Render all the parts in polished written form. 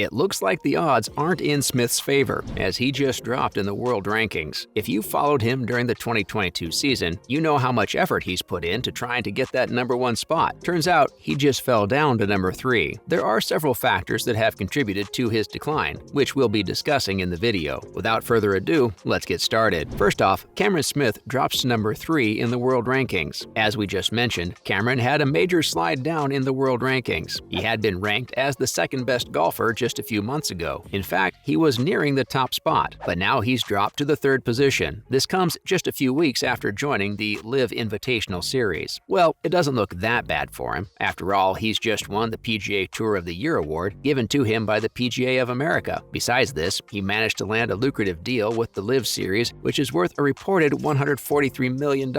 It looks like the odds aren't in Smith's favor, as he just dropped in the world rankings. If you followed him during the 2022 season, you know how much effort he's put into trying to get that #1 spot. Turns out, he just fell down to number 3. There are several factors that have contributed to his decline, which we'll be discussing in the video. Without further ado, let's get started. First off, Cameron Smith drops to number 3 in the world rankings. As we just mentioned, Cameron had a major slide down in the world rankings. He had been ranked as the second best golfer just a few months ago. In fact, he was nearing the top spot, but now he's dropped to the 3rd position. This comes just a few weeks after joining the LIV Invitational Series. Well, it doesn't look that bad for him. After all, he's just won the PGA Tour of the Year award given to him by the PGA of America. Besides this, he managed to land a lucrative deal with the LIV Series, which is worth a reported $143 million.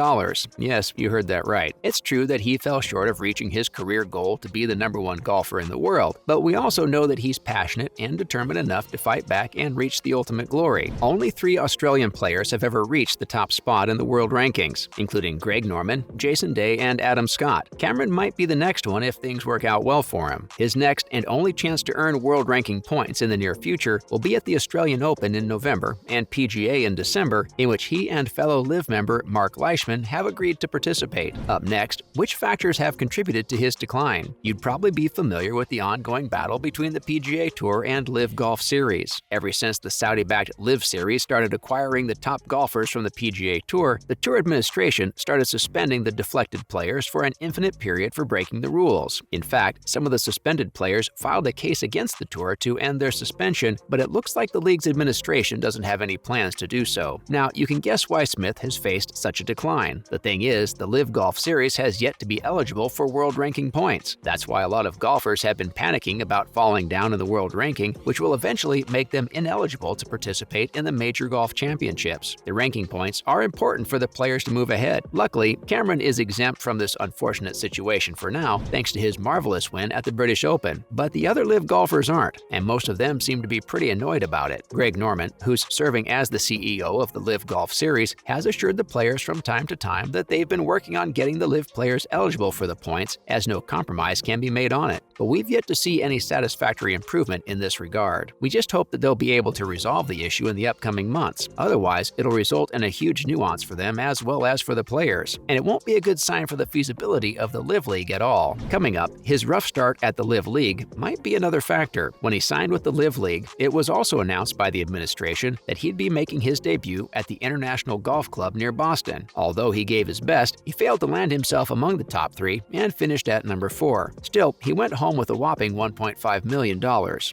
Yes, you heard that right. It's true that he fell short of reaching his career goal to be the #1 golfer in the world, but we also know that he's passionate and determined enough to fight back and reach the ultimate glory. Only 3 Australian players have ever reached the top spot in the world rankings, including Greg Norman, Jason Day, and Adam Scott. Cameron might be the next one if things work out well for him. His next and only chance to earn world ranking points in the near future will be at the Australian Open in November and PGA in December, in which he and fellow LIV member Mark Leishman have agreed to participate. Up next, which factors have contributed to his decline? You'd probably be familiar with the ongoing battle between the PGA Tour and LIV Golf Series. Ever since the Saudi-backed LIV Series started acquiring the top golfers from the PGA Tour, the Tour administration started suspending the deflected players for an infinite period for breaking the rules. In fact, some of the suspended players filed a case against the Tour to end their suspension, but it looks like the league's administration doesn't have any plans to do so. Now, you can guess why Smith has faced such a decline. The thing is, the LIV Golf Series has yet to be eligible for world ranking points. That's why a lot of golfers have been panicking about falling down in the world ranking, which will eventually make them ineligible to participate in the major golf championships. The ranking points are important for the players to move ahead. Luckily, Cameron is exempt from this unfortunate situation for now, thanks to his marvelous win at the British Open. But the other LIV golfers aren't, and most of them seem to be pretty annoyed about it. Greg Norman, who's serving as the CEO of the LIV Golf Series, has assured the players from time to time that they've been working on getting the LIV players eligible for the points, as no compromise can be made on it. But we've yet to see any satisfactory improvement in this regard. We just hope that they'll be able to resolve the issue in the upcoming months. Otherwise, it'll result in a huge nuance for them as well as for the players. And it won't be a good sign for the feasibility of the LIV League at all. Coming up, his rough start at the LIV League might be another factor. When he signed with the LIV League, it was also announced by the administration that he'd be making his debut at the International Golf Club near Boston. Although he gave his best, he failed to land himself among the top 3 and finished at number 4. Still, he went home with a whopping $1.5 million.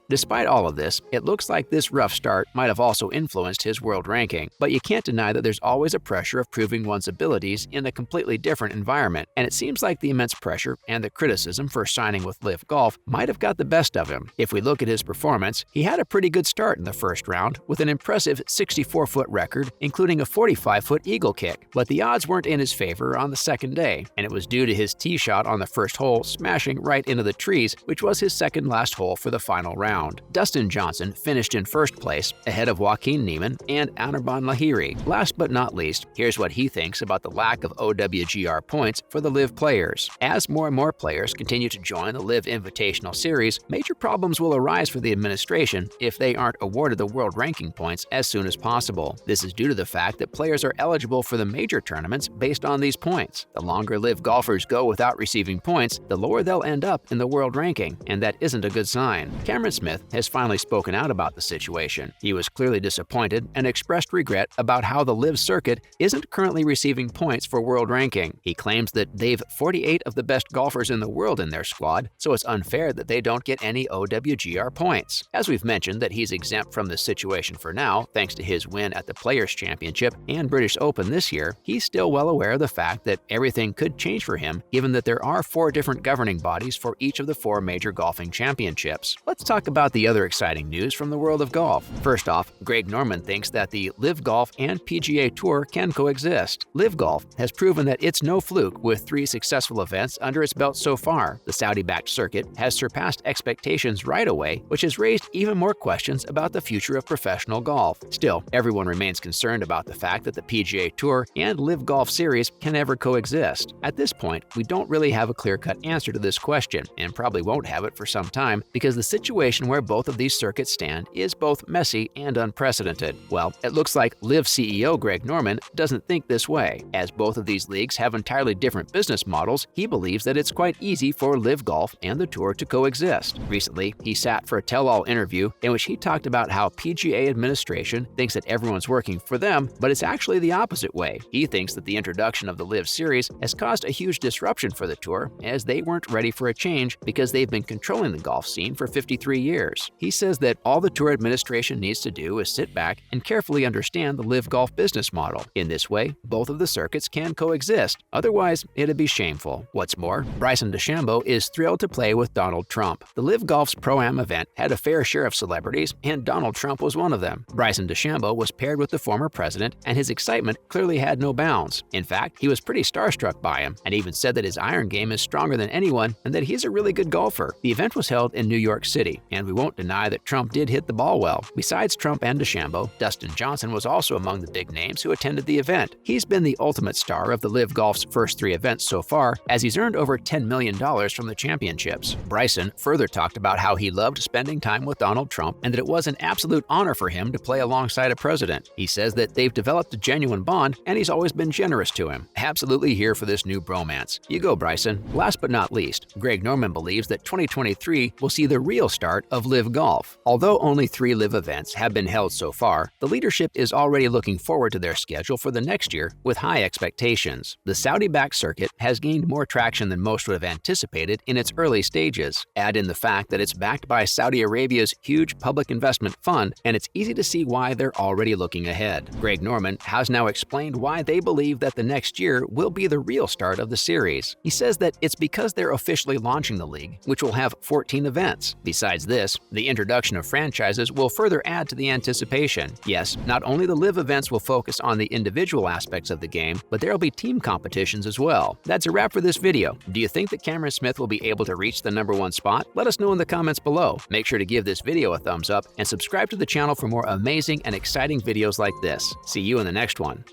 Despite all of this, it looks like this rough start might have also influenced his world ranking, but you can't deny that there's always a pressure of proving one's abilities in a completely different environment, and it seems like the immense pressure and the criticism for signing with LIV Golf might have got the best of him. If we look at his performance, he had a pretty good start in the first round with an impressive 64-foot record, including a 45-foot eagle kick, but the odds weren't in his favor on the second day, and it was due to his tee shot on the first hole smashing right into the trees, which was his second last hole for the final round. Dustin Johnson finished in first place, ahead of Joaquin Niemann and Anirban Lahiri. Last but not least, here's what he thinks about the lack of OWGR points for the LIV players. As more and more players continue to join the LIV Invitational Series, major problems will arise for the administration if they aren't awarded the world ranking points as soon as possible. This is due to the fact that players are eligible for the major tournaments based on these points. The longer LIV golfers go without receiving points, the lower they'll end up in the world ranking, and that isn't a good sign. Cameron Smith has finally spoken out about the situation. He was clearly disappointed and expressed regret about how the LIV circuit isn't currently receiving points for world ranking. He claims that they've 48 of the best golfers in the world in their squad, so it's unfair that they don't get any OWGR points. As we've mentioned that he's exempt from this situation for now, thanks to his win at the Players' Championship and British Open this year, he's still well aware of the fact that everything could change for him, given that there are 4 different governing bodies for each of the 4 major golfing championships. Let's talk about the other exciting news from the world of golf. First off, Greg Norman thinks that the LIV Golf and PGA Tour can coexist. LIV Golf has proven that it's no fluke with 3 successful events under its belt so far. The Saudi-backed circuit has surpassed expectations right away, which has raised even more questions about the future of professional golf. Still, everyone remains concerned about the fact that the PGA Tour and LIV Golf Series can ever coexist. At this point, we don't really have a clear-cut answer to this question, and probably won't have it for some time, because the situation situation where both of these circuits stand is both messy and unprecedented. Well, it looks like LIV CEO Greg Norman doesn't think this way. As both of these leagues have entirely different business models, he believes that it's quite easy for LIV Golf and the Tour to coexist. Recently, he sat for a tell-all interview in which he talked about how PGA administration thinks that everyone's working for them, but it's actually the opposite way. He thinks that the introduction of the LIV Series has caused a huge disruption for the Tour, as they weren't ready for a change because they've been controlling the golf scene for 53 years. He says that all the Tour administration needs to do is sit back and carefully understand the LIV Golf business model. In this way, both of the circuits can coexist. Otherwise, it'd be shameful. What's more, Bryson DeChambeau is thrilled to play with Donald Trump. The LIV Golf's Pro-Am event had a fair share of celebrities, and Donald Trump was one of them. Bryson DeChambeau was paired with the former president, and his excitement clearly had no bounds. In fact, he was pretty starstruck by him, and even said that his iron game is stronger than anyone and that he's a really good golfer. The event was held in New York City, and we won't deny that Trump did hit the ball well. Besides Trump and DeChambeau, Dustin Johnson was also among the big names who attended the event. He's been the ultimate star of the LIV Golf's first 3 events so far, as he's earned over $10 million from the championships. Bryson further talked about how he loved spending time with Donald Trump and that it was an absolute honor for him to play alongside a president. He says that they've developed a genuine bond, and he's always been generous to him. Absolutely here for this new bromance. You go, Bryson. Last but not least, Greg Norman believes that 2023 will see the real start of LIV Golf. Although only 3 LIV events have been held so far, the leadership is already looking forward to their schedule for the next year with high expectations. The Saudi-backed circuit has gained more traction than most would have anticipated in its early stages. Add in the fact that it's backed by Saudi Arabia's huge public investment fund, and it's easy to see why they're already looking ahead. Greg Norman has now explained why they believe that the next year will be the real start of the series. He says that it's because they're officially launching the league, which will have 14 events. Besides this, the introduction of franchises will further add to the anticipation. Yes, not only the LIV events will focus on the individual aspects of the game, but there'll be team competitions as well. That's a wrap for this video. Do you think that Cameron Smith will be able to reach the #1 spot? Let us know in the comments below. Make sure to give this video a thumbs up and subscribe to the channel for more amazing and exciting videos like this. See you in the next one.